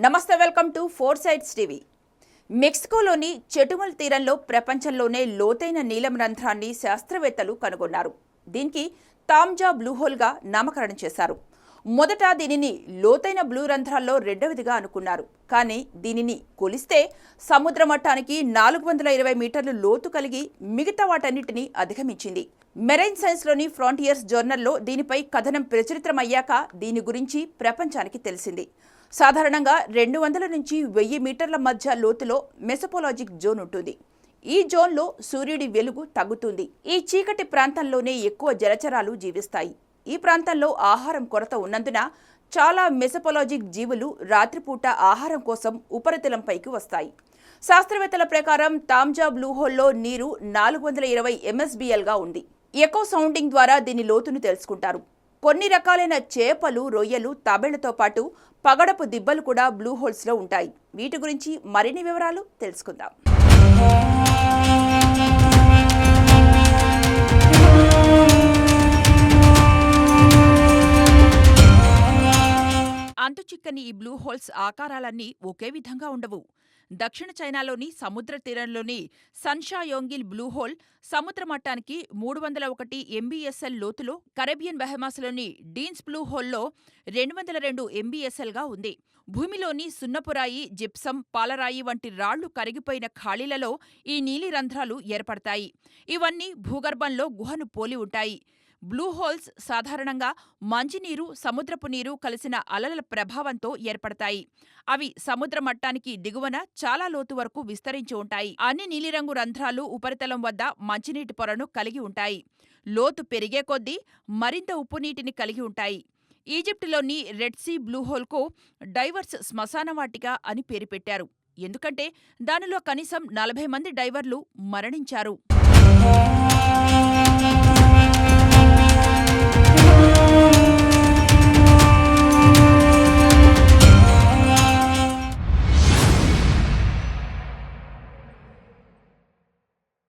నమస్తే, welcome to four sides TV. మెక్సికోలోని చెటుమల్ తీరంలో ప్రపంచంలోనే లోతైన నీలం రంధ్రాన్ని శాస్త్రవేత్తలు కనుగొన్నారు. దీనికి తాంజా బ్లూహోల్గా నామకరణం చేశారు. మొదట దీనిని లోతైన బ్లూ రంధ్రాల్లో రెండవదిగా అనుకున్నారు. కానీ దీనిని కొలిస్తే సముద్ర మట్టానికి 420 మీటర్లు లోతు కలిగి మిగతా వాటన్నిటిని అధిగమించింది. మెరైన్ సైన్స్లోని ఫ్రాంటియర్స్ జర్నల్లో దీనిపై కథనం ప్రచురితమయ్యాక దీని గురించి ప్రపంచానికి తెలిసింది. సాధారణంగా 200 నుంచి 1000 మీటర్ల మధ్య లోతులో మెసోపోలాజిక్ జోన్ ఉంటుంది. ఈ జోన్లో సూర్యుడి వెలుగు తగ్గుతుంది. ఈ చీకటి ప్రాంతంలోనే ఎక్కువ జలచరాలు జీవిస్తాయి. ఈ ప్రాంతంలో ఆహారం కొరత ఉన్నందున చాలా మెసోపోలాజిక్ జీవులు రాత్రిపూట ఆహారం కోసం ఉపరితలంపైకి వస్తాయి. శాస్త్రవేత్తల ప్రకారం తాంజా బ్లూహోల్లో నీరు 420 MSBLగా ఉంది. ఎకో సౌండింగ్ ద్వారా దీని లోతును తెలుసుకుంటారు. కొన్ని రకాలైన చేపలు, రొయ్యలు, తాబేళ్లతో పాటు పగడపు దిబ్బలు కూడా బ్లూ హోల్స్లో ఉంటాయి. వీటి గురించి మరిన్ని వివరాలు తెలుసుకుందాం. అంతుచిక్కని ఈ బ్లూ హోల్స్ ఆకారాలన్నీ ఒకే విధంగా ఉండవు. దక్షిణ చైనాలోని సముద్ర తీరంలోని సన్షాయోంగిల్ బ్లూహోల్ సముద్ర మట్టానికి 301 MBSL లోతులో, కరేబియన్ బహమాస్లోని డీన్స్ బ్లూహోల్లో 202 MBSLగా ఉంది. భూమిలోని సున్నపురాయి, జిప్సం, పాలరాయి వంటి రాళ్లు కరిగిపోయిన ఖాళీలలో ఈ నీలి రంధ్రాలు ఏర్పడతాయి. ఇవన్నీ భూగర్భంలో గుహను పోలి ఉంటాయి. బ్లూహోల్స్ సాధారణంగా మంచినీరు, సముద్రపు నీరు కలిసిన అలల ప్రభావంతో ఏర్పడతాయి. అవి సముద్ర మట్టానికి దిగువన చాలా లోతు వరకు విస్తరించి ఉంటాయి. అన్ని నీలిరంగు రంధ్రాలు ఉపరితలం వద్ద మంచినీటి పొరను కలిగి ఉంటాయి. లోతు పెరిగే కొద్దీ మరింత ఉప్పునీటిని కలిగి ఉంటాయి. ఈజిప్టులోని రెడ్ సీ బ్లూహోల్కు డైవర్స్ శ్మశానవాటిక అని పేరు పెట్టారు. ఎందుకంటే దానిలో కనీసం 40 మంది డైవర్లు మరణించారు.